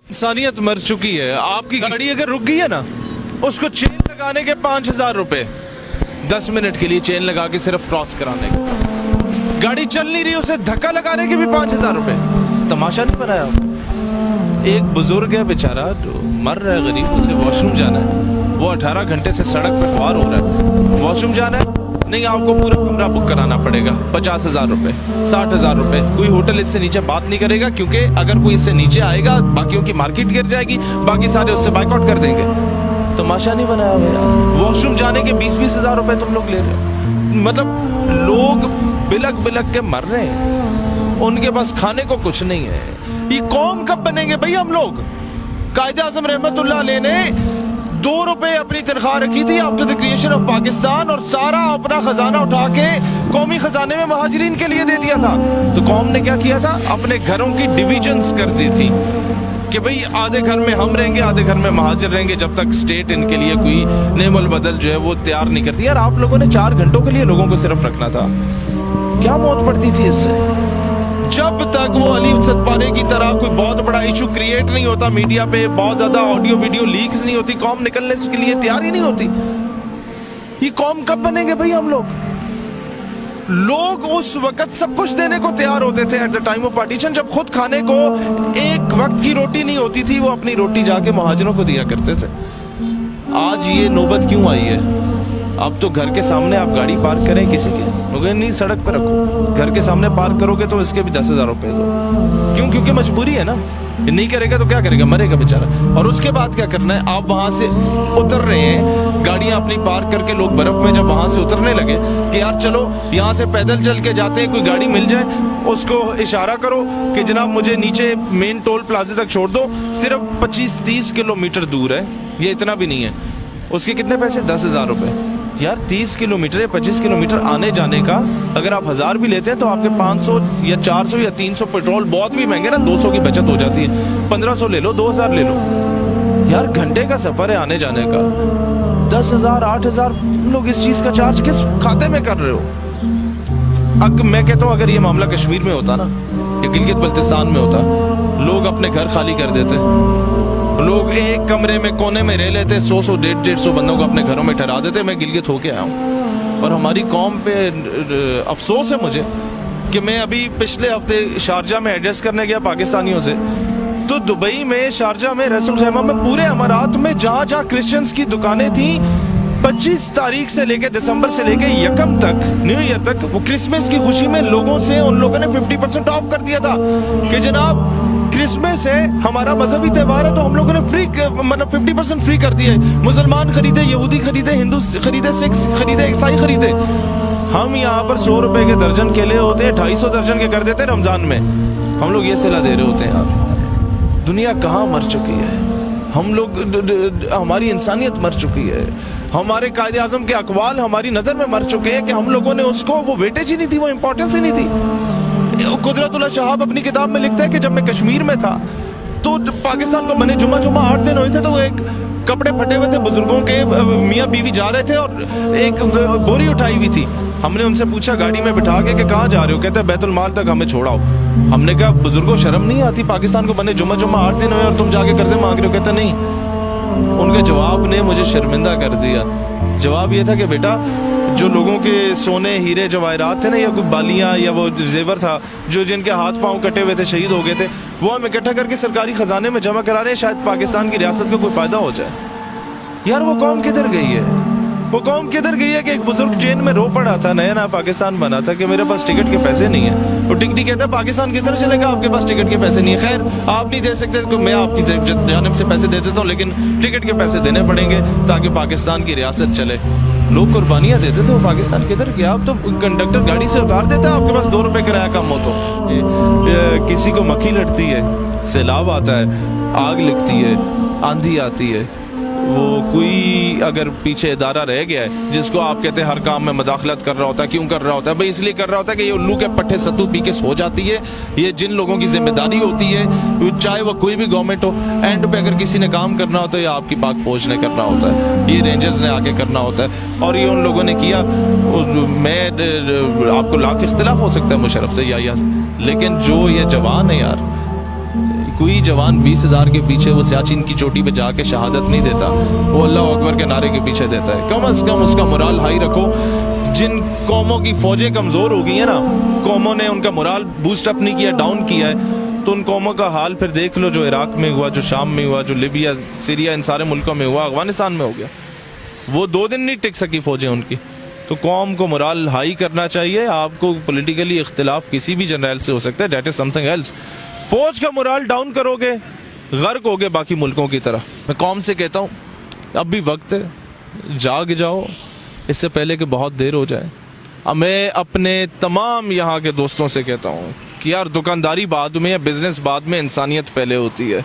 इंसानियत मर चुकी है। आपकी गाड़ी अगर रुक गई है ना, उसको चेन लगाने के 5,000 रुपए, 10 मिनट के लिए चेन लगा के सिर्फ क्रॉस कराने के। गाड़ी चल नहीं रही, उसे धक्का लगाने के भी 5,000 रुपए। तमाशा नहीं बनाया। एक बुजुर्ग है बेचारा जो मर रहा है, गरीब, उसे वॉशरूम जाना है, वो 18 घंटे से सड़क पे ख्वार हो रहा है। वॉशरूम जाना है, नहीं, आपको पूरा कमरा बुक कराना पड़ेगा, 50,000 रुपए, 60,000 रुपए। कोई होटल इससे नीचे बात नहीं करेगा, क्योंकि अगर कोई इससे नीचे आएगा बाकियों की मार्केट गिर जाएगी, बाकी सारे उससे बाइकआउट कर देंगे। तमाशा नहीं बनाया हुआ। वॉशरूम जाने के 20-20 हजार रुपए तुम लोग ले रहे हो। मतलब लोग बिलक बिलक के मर रहे हैं, उनके पास खाने को कुछ नहीं है। ये कौम कब बनेंगे भाई हम लोग? कायदे आज़म रहमतुल्लाह अलैह ने 2 रुपए अपनी तनख्वाह रखी थी after the creation of Pakistan, और सारा अपना खजाना उठा के कौमी खजाने में महाजिरीन के लिए दे दिया था। तो कौम ने क्या किया था? अपने घरों की डिविजन्स कर दी थी कि भाई आधे घर में हम रहेंगे, आधे घर में महाजिर रहेंगे, जब तक स्टेट इनके लिए कोई नेमल बदल जो है वो तैयार नहीं करती। यार आप लोगों ने 4 घंटों के लिए लोगों को सिर्फ रखना था, क्या मौत पड़ती थी इससे? जब तक वो अली सतपारे की तरह कोई बहुत बड़ा इशू क्रिएट नहीं होता मीडिया पे, बहुत ज्यादा ऑडियो वीडियो लीक्स नहीं होती, कौम निकलने के लिए तैयार ही नहीं होती। ये कौम कब बनेंगे भाई हम लोग? लोग उस वक्त सब कुछ देने को तैयार होते थे at the time of partition, जब खुद खाने को एक वक्त की रोटी नहीं होती थी, वो अपनी रोटी जाके महाजरों को दिया करते थे। आज ये नौबत क्यों आई है? अब तो घर के सामने आप गाड़ी पार्क करें किसी के, नहीं, सड़क पर रखो। घर के सामने पार्क करोगे तो इसके भी 10,000 रुपए दो। क्यों? क्योंकि मजबूरी है ना। नहीं करेगा तो क्या करेगा? मरेगा बेचारा। और उसके बाद क्या करना है? आप वहां से उतर रहे हैं, गाड़ियां अपनी पार्क करके, लोग बर्फ में जब वहां से उतरने लगे कि यार चलो यहाँ से पैदल चल के जाते हैं, कोई गाड़ी मिल जाए, उसको इशारा करो कि जनाब मुझे नीचे मेन टोल प्लाजा तक छोड़ दो, सिर्फ 25-30 किलोमीटर दूर है, ये इतना भी नहीं है। उसके कितने पैसे? 10,000 रुपए। यार 30 किलोमीटर या 25 किलोमीटर आने जाने का अगर आप 1000 भी लेते हैं तो आपके 500 या 400 या 300 पेट्रोल बहुत भी महंगे ना, 200 की बचत हो जाती है। 1500 ले लो, 2000 ले लो। यार घंटे का सफर है आने जाने का, 10,000 8,000 लोग इस चीज का चार्ज किस खाते में कर रहे हो? मैं कहता हूँ अगर ये मामला कश्मीर में होता ना, या गिलगित बल्तिस्तान में होता, लोग अपने घर खाली कर देते। लोग एक कमरे में कोने में रह लेते, 100 150 बंदों को अपने घरों में ठहरा देते। मैं गिलगित होके आया हूँ और हमारी कौम पे अफसोस है मुझे कि मैं अभी पिछले हफ्ते शारजा में एड्रेस करने गया पाकिस्तानियों से, तो दुबई में, शारजा में, रसूल खैमा में, पूरे अमारात में जहाँ जहाँ क्रिश्चियंस की दुकानें थी, 25 तारीख से लेके दिसंबर से लेके 1 तक, न्यू ईयर तक, वो क्रिसमस की खुशी में लोगों से उन लोगों ने 50% ऑफ कर दिया था कि जनाब क्रिसमस है, हमारा मजहबी त्यौहार है, तो हम लोगों ने फ्री, मतलब 50% फ्री कर दिया है। मुसलमान खरीदे, यहूदी खरीदे, हिंदू खरीदे, सिख खरीदे, ईसाई खरीदे। हम यहाँ पर 100 रुपए के दर्जन केले होते हैं, 250 दर्जन के कर देते हैं रमजान में, हम लोग ये सिला दे रहे होते हैं। यार दुनिया कहाँ मर चुकी है? हम लोग, हमारी इंसानियत मर चुकी है, हमारे कायदे आज़म के अकवाल हमारी नजर में मर चुके हैं कि हम लोगों ने उसको वो वेटेज ही नहीं थी, वो इंपॉर्टेंस ही नहीं थी। कुदरतुल्लाह शहाब अपनी किताब में लिखता है कि जब मैं कश्मीर में था तो पाकिस्तान को बने जुमा 8 दिन हुए थे, तो वो एक कपड़े फटे हुए थे बुजुर्गों के, मियाँ बीवी जा रहे थे और एक बोरी उठाई हुई थी। हमने उनसे पूछा गाड़ी में बिठा के कि कहाँ जा रहे हो? कहते हैं बैतुल माल तक हमें छोड़ाओ। हमने कहा बुजुर्गों शर्म नहीं आती? पाकिस्तान को बने जुमा 8 दिन हुए और तुम जाके कर्जे मांग रहे हो? कहते नहीं। उनके जवाब ने मुझे शर्मिंदा कर दिया। जवाब ये था कि बेटा, जो लोगों के सोने हीरे जवाहरात थे ना, या कोई बालियां या वो जेवर था, जो जिनके हाथ पांव कटे हुए थे, शहीद हो गए थे, वो हम इकट्ठा करके सरकारी खजाने में जमा करा रहे हैं, शायद पाकिस्तान की रियासत को कोई फायदा हो जाए। यार वो कौम किधर गई है? वो कौम किधर गई है कि एक बुजुर्ग ट्रेन में रो पड़ा था, नया नया पाकिस्तान बना था, कि मेरे पास टिकट के पैसे नहीं है। वो टिकटी कहता है पाकिस्तान किस तरह चलेगा, आपके पास टिकट के पैसे नहीं है। खैर आप नहीं दे सकते तो मैं आपकी जानिब से पैसे दे देता हूँ, लेकिन टिकट के पैसे देने पड़ेंगे ताकि पाकिस्तान की रियासत चले। लोग कुर्बानियां देते थे, वो पाकिस्तान किधर गया? आप तो कंडक्टर गाड़ी से उतार देता है, आपके पास 2 रुपए किराया कम हो तो। किसी को मक्खी लड़ती है, सैलाब आता है, आग लगती है, आंधी आती है, वो कोई अगर पीछे इदारा रह गया है जिसको आप कहते हैं हर काम में मदाखलत कर रहा होता है, क्यों कर रहा होता है? भाई इसलिए कर रहा होता है कि ये उल्लू के पट्टे सत्तू पी के सो जाती है। ये जिन लोगों की जिम्मेदारी होती है, चाहे वो कोई भी गवर्नमेंट हो, एंड पे अगर किसी ने काम करना होता है, या आपकी पाक फौज ने करना होता है, ये रेंजर्स ने आके करना होता है, और ये उन लोगों ने किया। मैं आपको लाख इख्तिलाफ हो सकता है मुशर्रफ से या लेकिन जो ये जवान है यार, کوئی جوان 20,000 کے پیچھے وہ سیاچن کی چوٹی پہ جا کے شہادت نہیں دیتا, وہ اللہ اکبر کے نعرے کے پیچھے دیتا ہے. کم از کم اس کا morale ہائی رکھو. جن قوموں کی فوجیں کمزور ہو گئی ہیں نا, قوموں نے ان کا morale بوسٹ اپ نہیں کیا, ڈاؤن کیا ہے, تو ان قوموں کا حال پھر دیکھ لو, جو عراق میں ہوا, جو شام میں ہوا, جو لیبیا, سیریا, ان سارے ملکوں میں ہوا, افغانستان میں ہو گیا. وہ 2 دن نہیں ٹک سکی فوجیں ان کی. تو قوم کو morale ہائی کرنا چاہیے. آپ کو پولیٹیکلی اختلاف کسی بھی جرنیل سے ہو سکتا ہے, that is something else. فوج کا morale ڈاؤن کرو گے, غرق ہوگے باقی ملکوں کی طرح. میں قوم سے کہتا ہوں اب بھی وقت ہے, جاگ جاؤ اس سے پہلے کہ بہت دیر ہو جائے. اب میں اپنے تمام یہاں کے دوستوں سے کہتا ہوں کہ یار دکانداری بعد میں یا بزنس بعد میں, انسانیت پہلے ہوتی ہے.